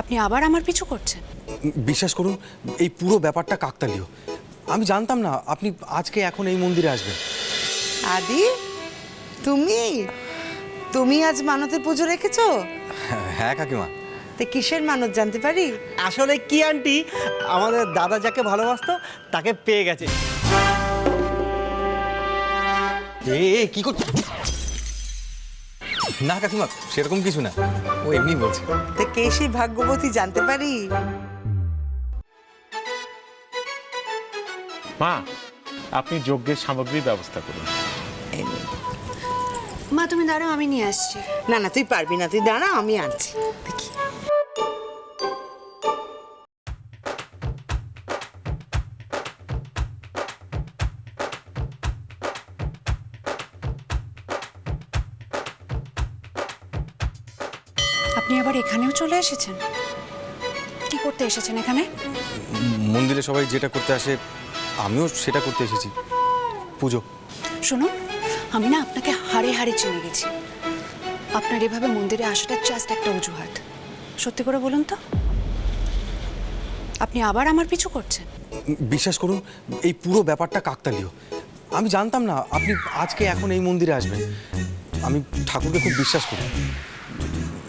আপনি আবার আমার পিছু করছেন? বিশ্বাস করুন, এই পুরো ব্যাপারটা কাকতালীয়। আমি জানতাম না আপনি আজকে এখন এই মন্দিরে আসবেন। আদি, তুমি তুমি আজ মানতের পুজো রেখেছো? হ্যাঁ কাকিমা। তে কিসের মানত জানতে পারি? আসলে কি আন্টি, আমাদের দাদা যাকে ভালোবাসতো তাকে পেয়ে গেছে। কি করছো? না কাকিমা, সেরকম কিছু না, ও এমনি বলছে। তে কে সেই ভাগ্যবতী জানতে পারি? মা, আপনি যজ্ঞের সামগ্রীর ব্যবস্থা করুন। এই নে। মা তুমি দাঁড়াও, আমি নিয়ে আসছি। না না, তুই পারবি না, তুই দাঁড়া, আমি আনছি। দেখি। আপনি আবার এখানেও চলে এসেছেন? কি করতে এসেছেন এখানে? মন্দিরে সবাই যেটা করতে আসে আমিও সেটা করতে এসেছি, পুজো। শুনুন, আমি না আপনাকে হাড়ে হাড়ে চিনে গেছি। আপনার এভাবে মন্দিরে আসাটা জাস্ট একটা অজুহাত। সত্যি করে বলুন তো, আপনি আবার আমার পিছু করছেন? বিশ্বাস করুন, এই পুরো ব্যাপারটা কাকতালীয়। আমি জানতাম না আপনি আজকে এখন এই মন্দিরে আসবেন। আমি ঠাকুরকে খুব বিশ্বাস করি।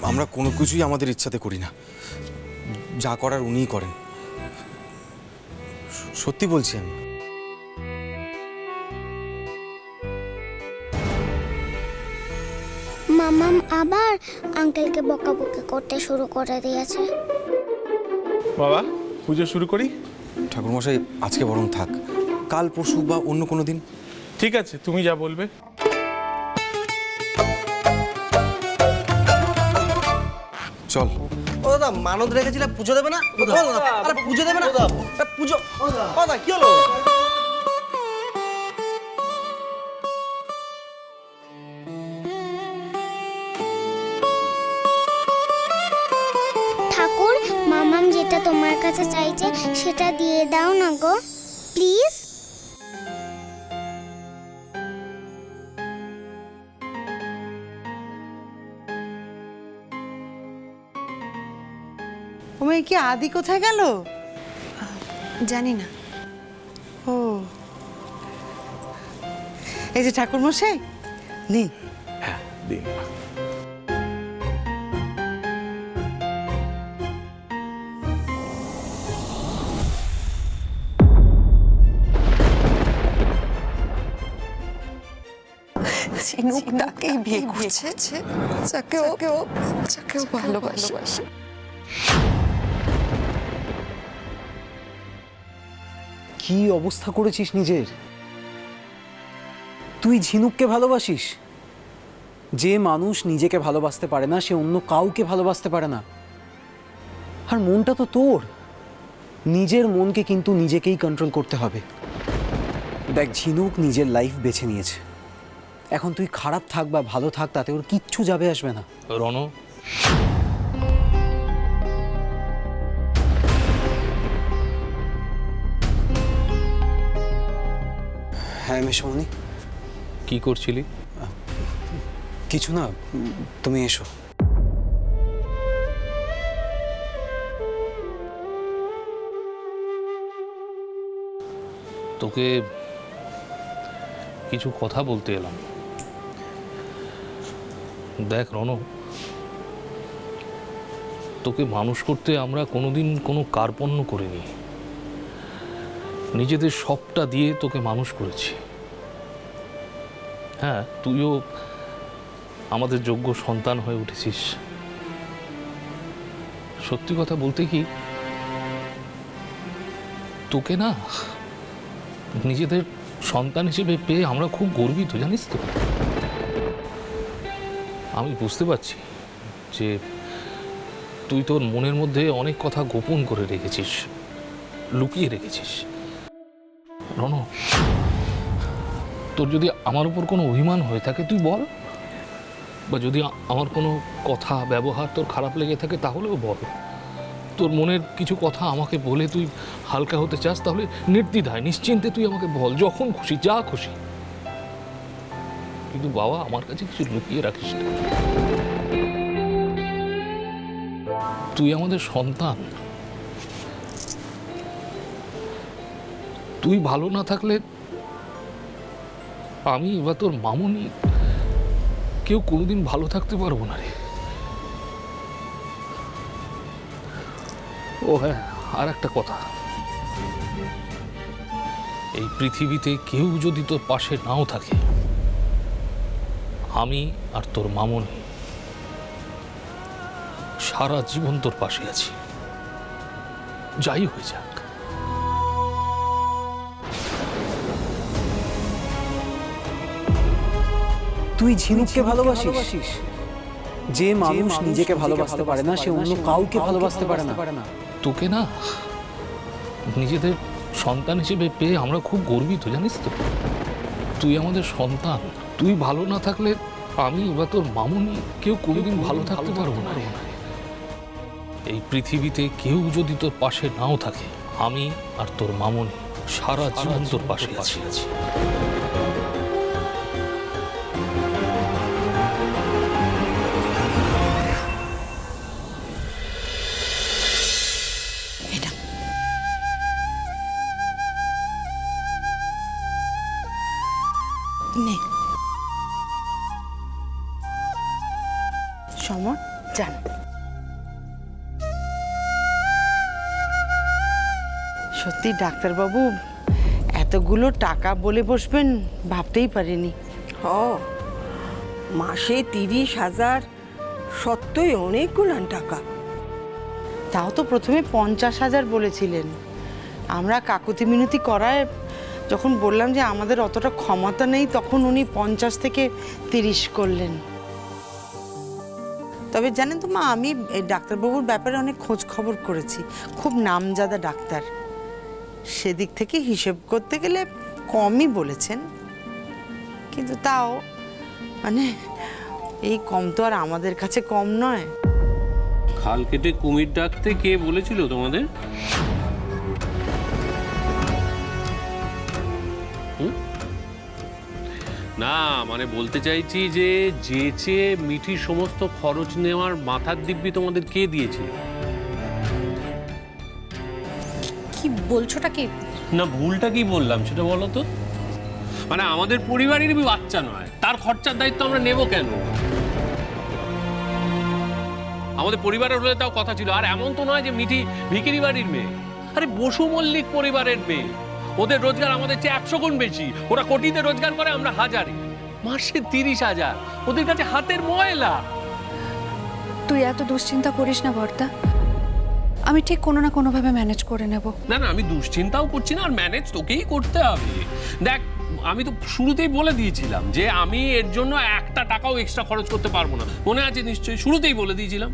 আমরা কোনো কিছুই আমাদের ইচ্ছাতে করি না, যা করার উনিই করেন। সত্যি বলছি আমি। মামাম আবার আঙ্কেলকে বকাবকি করতে শুরু করে দিয়েছে। বাবা, পুজো শুরু করি? ঠাকুরমশাই আজকে বরং থাক, কাল পরশু বা অন্য কোনো দিন। ঠিক আছে, তুমি যা বলবে। চল। ও দাদা, মানত রেখেছিলে পুজো দেবে না? ও দাদা, আরে পুজো দেবে না? আরে পুজো, ও দাদা কি হলো? ঠাকুর, মামাম যেটা তোমার কাছে চাইছে সেটা দিয়ে দাও না গো, প্লিজ। ও মেয়ে, কি আদি কোথায় গেল? জানি না। ও, এই যে ঠাকুর মশাই, নিন। হ্যাঁ, দিন। ঝিনুক তাকেই বিয়ে করছে, যাকেও ভালোবাসে। কি অবস্থা করেছিস নিজের? তুই ঝিনুককে ভালোবাসিস? যে মানুষ নিজেকে ভালোবাসতে পারে না সে অন্য কাউকে ভালোবাসতে পারে না। আর মনটা তো তোর। নিজের মনকে কিন্তু নিজেকেই কন্ট্রোল করতে হবে। দেখ, ঝিনুক নিজের লাইফ বেছে নিয়েছে। এখন তুই খারাপ থাক বা ভালো থাক, তাতে ওর কিচ্ছু যাবে আসবে না। রণ, হ্যাঁ মেশমণি, কি করছিলি? কিছু না, তুমি এসো। তোকে কিছু কথা বলতে এলাম। দেখ রণ, তোকে মানুষ করতে আমরা কোনোদিন কোনো কার্পণ্য করিনি। নিজেদের সবটা দিয়ে তোকে মানুষ করেছি। হ্যাঁ, তুইও আমাদের যোগ্য সন্তান হয়ে উঠেছিস। সত্যি কথা বলতে কি, তোকে না নিজেদের সন্তান হিসেবে পেয়ে আমরা খুব গর্বিত, জানিস তো। আমি বুঝতে পারছি যে তুই তোর মনের মধ্যে অনেক কথা গোপন করে রেখেছিস, লুকিয়ে রেখেছিস। রণ, তোর যদি আমার উপর কোনো অভিমান হয়ে থাকে তুই বল, বা যদি আমার কোনো কথা ব্যবহার তোর খারাপ লেগে থাকে তাহলেও বল। তোর মনের কিছু কথা আমাকে বলে তুই হালকা হতে চাস তাহলে নির্দ্বিধায় নিশ্চিন্তে তুই আমাকে বল, যখন খুশি, যা খুশি। কিন্তু বাবা, আমার কাছে কিছু লুকিয়ে রাখিস না। তুই আমাদের সন্তান। তুই ভালো না থাকলে আমি বা তোর মামুনি কেউ কোনোদিন ভালো থাকতে পারবো না রে। ও হ্যাঁ, আর একটা কথা, এই পৃথিবীতে কেউ যদি তোর পাশে নাও থাকে, আমি আর তোর মামুনি সারা জীবন তোর পাশে আছি, যাই হয়ে যাক। তুই ঝিনুককে ভালোবাসিস? যে মানুষ নিজেকে ভালোবাসতে পারে না সে অন্য কাউকে ভালোবাসতে পারে না। তোকে না নিজেদের সন্তান হিসেবে পেয়ে আমরা খুব গর্বিত, জানিস তো। তুই আমাদের সন্তান। তুই ভালো না থাকলে আমি বা তোর মামুনি কেউ কোনোদিন ভালো থাকতে পারবো না রে। এই পৃথিবীতে কেউ যদি তোর পাশে নাও থাকে, আমি আর তোর মামুনি সারা জীবন তোর পাশে আছি। এটা নে সমর, জান সত্যি ডাক্তারবাবু এতগুলো টাকা বলে বসবেন ভাবতেই পারিনি। ও মাসে 30,000 সত্যই অনেকগুলো টাকা। তাও তো প্রথমে 50,000 বলেছিলেন। আমরা কাকুতি মিনতি করায় যখন বললাম যে আমাদের অতটা ক্ষমতা নেই, তখন উনি 50 থেকে 30 করলেন। তবে জানেন তো মা, আমি এই ডাক্তারবাবুর ব্যাপারে অনেক খোঁজ খবর করেছি, খুব নামজাদা ডাক্তার। সেদিক থেকে হিসেব করতে গেলে কমই বলেছেন, কিন্তু তাও মানে এই কম তো আর আমাদের কাছে কম নয়। খাল কেটে কুমির ডাকতে কে বলেছিল তোমাদের? না মানে বলতে চাইছি যে যেচে মিঠির সমস্ত খরচ নেওয়ার মাথার দিব্যি তোমাদের কে দিয়েছে? কি বলছোটা কি? না ভুলটা কি বললাম সেটা বলো তো। মানে আমাদের পরিবারেরই বাচ্চা নয়, তার খরচার দায়িত্ব আমরা নেব কেন? আমাদের পরিবারের হলে তাও কথা ছিল। আর এমন তো নয় যে মিঠি ভিখিরি বাড়ির মেয়ে, আরে বসু মল্লিক পরিবারের মেয়ে। ওদের রোজগার আমাদের চেয়ে 100 গুণ বেশি। ওরা কোটিতে রোজগার করে, আমরা হাজারে। মাসে 30,000 ওদের কাছে হাতের ময়লা। তুই এত দুশ্চিন্তা করিস না বর্দা, আমি ঠিক কোনো না কোনোভাবে ম্যানেজ করে নেব। না না, আমি দুশ্চিন্তাও করছি না, আর ম্যানেজ তোকেই করতে হবে। দেখ আমি তো শুরুতেই বলে দিয়েছিলাম যে আমি এর জন্য একটা টাকাও এক্সট্রা খরচ করতে পারবো না। মনে আছে নিশ্চয়ই, শুরুতেই বলে দিয়েছিলাম।